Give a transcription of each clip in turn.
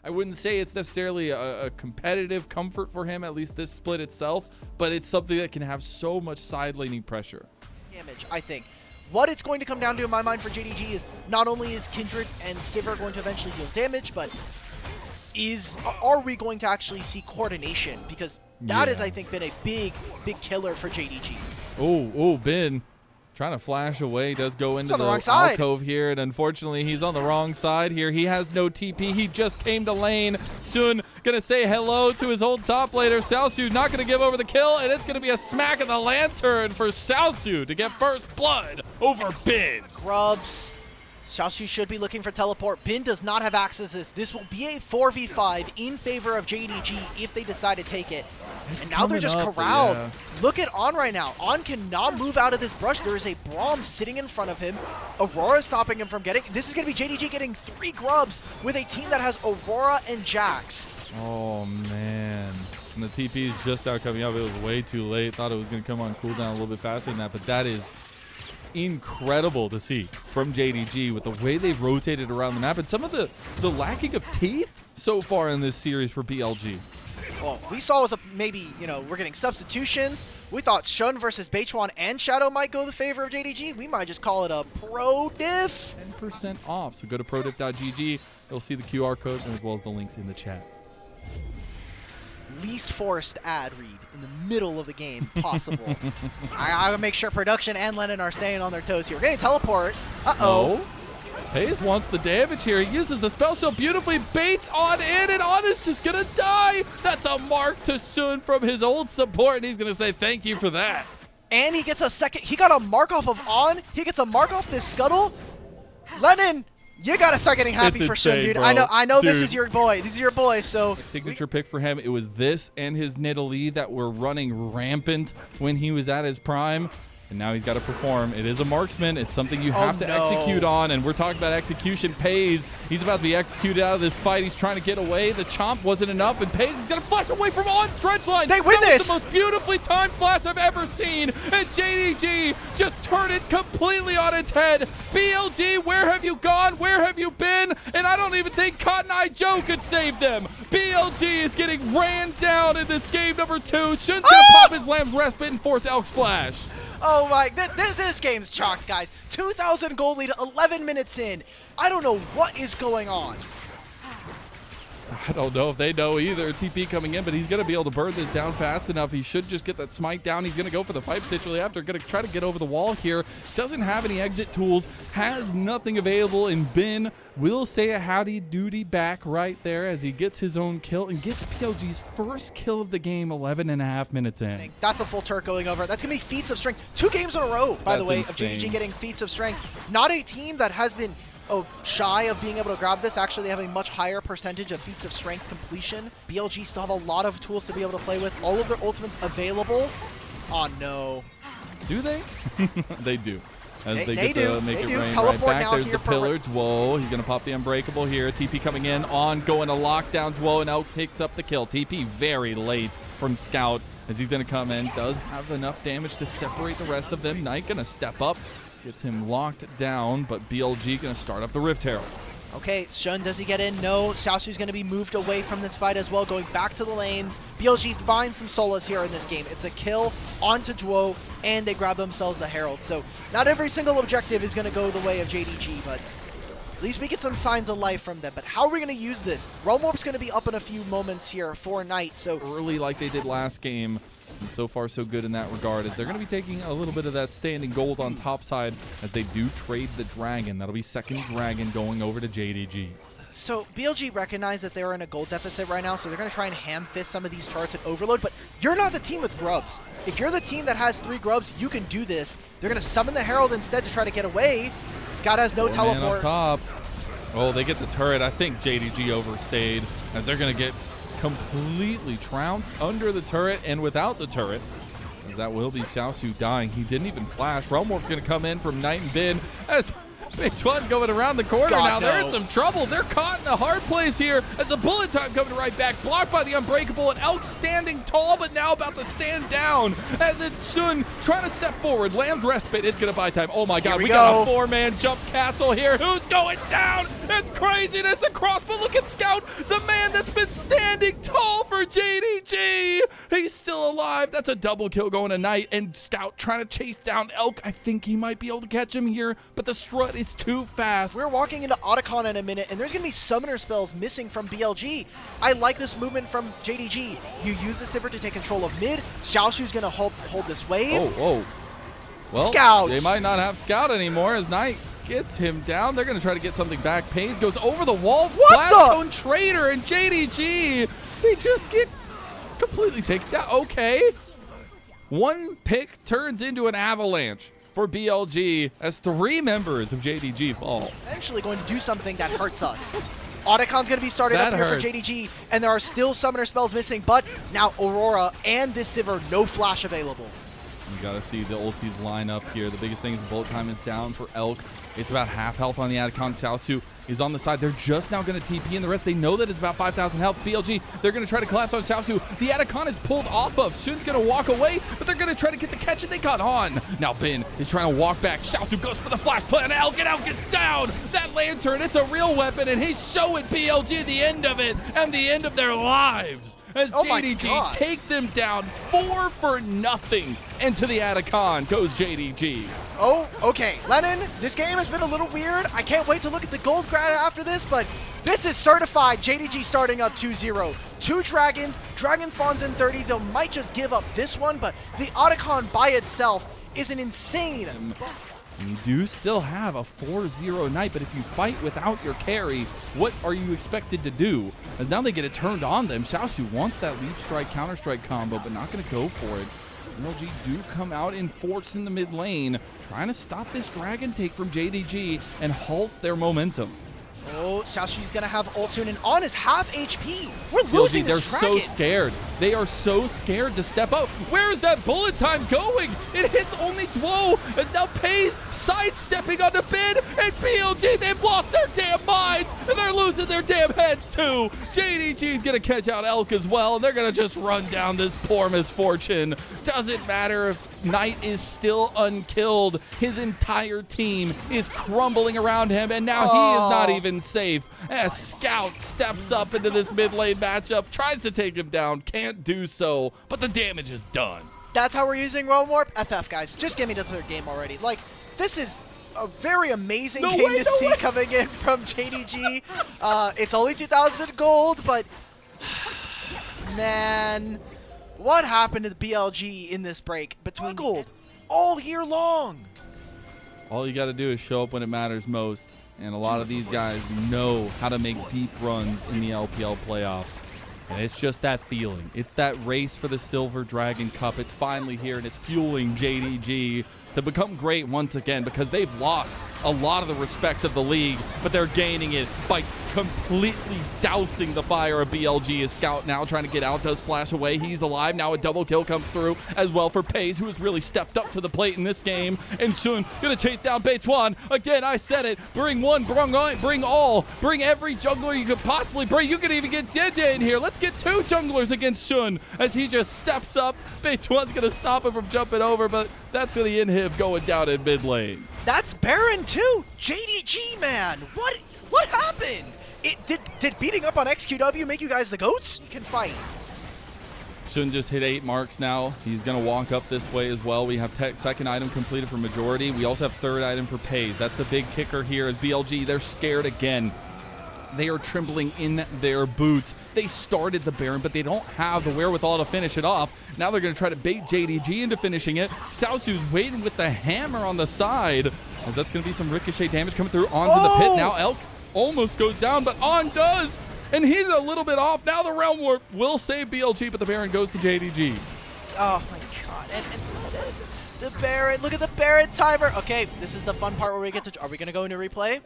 I wouldn't say it's necessarily a competitive comfort for him, at least this split itself, but it's something that can have so much side laning pressure. Damage, I think. What it's going to come down to in my mind for JDG is not only is Kindred and Sivir going to eventually deal damage, but are we going to actually see coordination? Because that has, I think, been a big killer for JDG. Oh, Ben trying to flash away, does go into the alcove here, and unfortunately he's on the wrong side here. He has no TP. He just came to lane. Soon gonna say hello to his old top laner. Xiaosu not gonna give over the kill, and it's gonna be a smack of the lantern for Xiaosu to get first blood over Bin. Grubs. Xiaosu should be looking for teleport. Bin does not have access to this. This will be a 4v5 in favor of JDG if they decide to take it. And now they're just corralled. Yeah. Look at On right now. On cannot move out of this brush. There is a Braum sitting in front of him. Aurora stopping him from getting... This is going to be JDG getting 3 grubs with a team that has Aurora and Jax. Oh, man. And the TP is just now coming up. It was way too late. Thought it was going to come on cooldown a little bit faster than that, but that is incredible to see from JDG with the way they've rotated around the map and some of the lacking of teeth so far in this series for BLG. Well, we saw was maybe, we're getting substitutions. We thought Shun versus Beichuan and Shadow might go the favor of JDG. We might just call it a pro diff. 10% off. So go to prodiff.gg. You'll see the QR code as well as the links in the chat. Least forced ad read in the middle of the game possible. I'll make sure production and Lennon are staying on their toes here. We're getting teleport. Uh-oh. Hayes wants the damage here. He uses the spell so beautifully, baits On in, and On is just going to die. That's a mark to Sun from his old support, and he's going to say thank you for that. And he gets a second. He got a mark off of On. He gets a mark off this Scuttle. Lennon, you got to start getting happy for Sun, dude. Bro. I know this is your boy. This is your boy, so. Signature pick for him. It was this and his Nidalee that were running rampant when he was at his prime. And now he's got to perform. It is a marksman. It's something you have to execute on, and we're talking about execution. Pays, he's about to be executed out of this fight. He's trying to get away. The chomp wasn't enough, and Pays is going to flash away from On Dredge line. They win this! Was the most beautifully timed flash I've ever seen, and JDG just turned it completely on its head. BLG, where have you gone? Where have you been? And I don't even think Cotton Eye Joe could save them. BLG is getting ran down in this game number 2. Shun's going to pop his Lamb's Respite and force Elk's flash. Oh my, this game's chalked, guys. 2,000 gold lead, 11 minutes in. I don't know what is going on. I don't know if they know either. TP coming in, but he's going to be able to burn this down fast enough. He should just get that smite down. He's going to go for the fight potentially after. Going to try to get over the wall here. Doesn't have any exit tools. Has nothing available. And Ben will say a howdy doody back right there as he gets his own kill and gets PLG's first kill of the game 11.5 minutes in. That's a full turret going over. That's going to be feats of strength. 2 games in a row, by the way, insane. Of JDG getting feats of strength. Not a team that has been shy of being able to grab this. Actually, they have a much higher percentage of feats of strength completion. BLG still have a lot of tools to be able to play with. All of their ultimates available. Oh, no. Do they? They do. As they get to make it rain right back. There's the pillar. Dwo. He's going to pop the Unbreakable here. TP coming in. On going to lockdown. Dwo and Elk picks up the kill. TP very late from Scout as he's going to come in. Does have enough damage to separate the rest of them. Knight going to step up. Gets him locked down, but BLG going to start up the Rift Herald. Okay, Shun, does he get in? No. Xiaosu's going to be moved away from this fight as well, going back to the lanes. BLG finds some solace here in this game. It's a kill onto Dwo, and they grab themselves the Herald. So not every single objective is going to go the way of JDG, but at least we get some signs of life from them. But how are we going to use this? Realm Warp's going to be up in a few moments here for Knight. So early like they did last game. And so far, so good in that regard. As they're going to be taking a little bit of that standing gold on top side as they do trade the Dragon. That'll be second Dragon going over to JDG. So BLG recognized that they're in a gold deficit right now, so they're going to try and ham-fist some of these turrets at Overload. But you're not the team with grubs. If you're the team that has 3 grubs, you can do this. They're going to summon the Herald instead to try to get away. Scott has no teleport. Man up top. Oh, they get the turret. I think JDG overstayed as they're going to get completely trounced under the turret and without the turret. As that will be Xiaosu dying. He didn't even flash. Realm Warp's going to come in from Knight and Bin as Big One going around the corner. Now they're in some trouble. They're caught in a hard place here as the bullet time coming right back. Blocked by the Unbreakable, and Elk standing tall, but now about to stand down as it's Sun trying to step forward. Lamb's Respite is going to buy time. Oh my God, we got a 4-man jump castle here. Who's going down? It's craziness across, but look at Scout, the man 5v5. That's a double kill going to Knight, and Scout trying to chase down Elk. I think he might be able to catch him here, but the strut is too fast. We're walking into Otacon in a minute, and there's going to be summoner spells missing from BLG. I like this movement from JDG. You use the Sivir to take control of mid. Xiaoshu's going to hold this wave. Oh. Well, Scout. They might not have Scout anymore as Knight gets him down. They're going to try to get something back. Pays goes over the wall. Blastone Trader and JDG. They just get completely taken down. Okay. One pick turns into an avalanche for BLG as 3 members of JDG fall. Eventually going to do something that hurts us. Otacon's going to be started up here for JDG, and there are still summoner spells missing, but now Aurora and this Sivir, no flash available. You got to see the ultis line up here. The biggest thing is bullet time is down for Elk. It's about half health on the Atacon. Xiaosu is on the side. They're just now going to TP, and the rest, they know that it's about 5,000 health. BLG, they're going to try to collapse on Xiaosu. The Atacon is pulled off of. Sun's going to walk away, but they're going to try to get the catch, and they got on. Now Bin is trying to walk back. Xiaosu goes for the flash play, and Elk gets down. That lantern, it's a real weapon, and he's showing BLG the end of it and the end of their lives. As JDG take them down 4-0, and to the Atacon goes JDG. Oh, okay. Lennon, this game has been a little weird. I can't wait to look at the gold grad after this, but this is certified JDG starting up 2-0. 2 dragons. Dragon spawns in 30. They might just give up this one, but the Otacon by itself is an insane. You do still have a 4-0 Knight, but if you fight without your carry, what are you expected to do? As now they get it turned on them. Xiaosu wants that leap strike, counter strike combo, but not going to go for it. BLG do come out in force in the mid lane, trying to stop this dragon take from JDG and halt their momentum. Oh, Xiaoshu's going to have ult soon, and On is half HP. We're losing this dragon. They're so scared. They are so scared to step up. Where is that bullet time going? It hits only Dwo, as now Pays sidestepping onto Bin, and BLG, they've lost their damn minds, and they're losing their damn heads too. JDG's going to catch out Elk as well, and they're going to just run down this poor misfortune. Doesn't matter if Knight is still unkilled. His entire team is crumbling around him, and now he is not even safe. As Scout steps up into this mid lane matchup, tries to take him down, can't do so, but the damage is done. That's how we're using Realm Warp? FF, guys. Just give me the 3rd game already. Like, this is a very amazing game to see coming in from JDG. It's only 2,000 gold, but man, what happened to the BLG in this break between gold all year long? All you got to do is show up when it matters most, and a lot of these guys know how to make deep runs in the LPL playoffs. And it's just that feeling. It's that race for the Silver Dragon Cup. It's finally here, and it's fueling JDG to become great once again, because they've lost a lot of the respect of the league, but they're gaining it by completely dousing the fire of BLG. As Scout now trying to get out, does flash away. He's alive. Now a double kill comes through as well for Pays, who has really stepped up to the plate in this game. And soon gonna chase down Beituan. Again, I said it. Bring one, bring all. Bring every jungler you could possibly bring. You could even get JJ in here. Let's get 2 junglers against Sun as he just steps up. Beituan's gonna stop him from jumping over, but that's for the inhib going down in mid lane. That's Baron too. JDG, man. What happened? Did beating up on XQW make you guys the GOATs? You can fight. Shun just hit 8 marks now. He's going to walk up this way as well. We have 2nd item completed for Majority. We also have 3rd item for Pays. That's the big kicker here at BLG. They're scared again. They are trembling in their boots. They started the Baron, but they don't have the wherewithal to finish it off. Now they're going to try to bait JDG into finishing it. Xiaosu's waiting with the hammer on the side, as that's going to be some ricochet damage coming through onto the pit. Now Elk almost goes down, but On does, and he's a little bit off. Now the Realm Warp will save BLG, but the Baron goes to JDG. Oh my god, and the Baron, look at the Baron timer. Okay, this is the fun part where we get to, are we going to go into replay?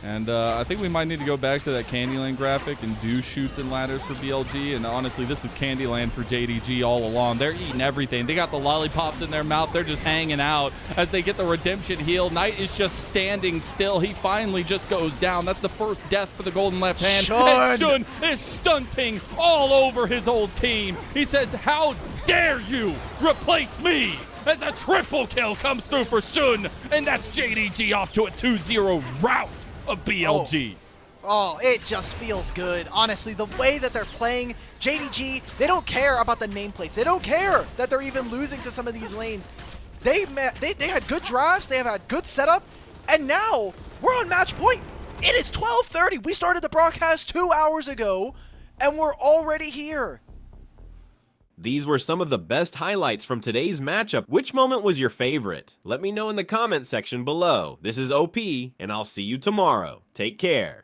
And I think we might need to go back to that Candyland graphic and do shoots and ladders for BLG. And honestly, this is Candyland for JDG all along. They're eating everything. They got the lollipops in their mouth. They're just hanging out as they get the redemption heal. Knight is just standing still. He finally just goes down. That's the first death for the golden left hand. And Shun is stunting all over his old team. He said, "How dare you replace me?" As a triple kill comes through for Shun. And that's JDG off to a 2-0 rout of BLG. Oh, it just feels good. Honestly, the way that they're playing, JDG, they don't care about the nameplates. They don't care that they're even losing to some of these lanes. They had good drafts, they have had good setup, and now we're on match point. It is 12:30. We started the broadcast 2 hours ago, and we're already here. These were some of the best highlights from today's matchup. Which moment was your favorite? Let me know in the comment section below. This is OP, and I'll see you tomorrow. Take care.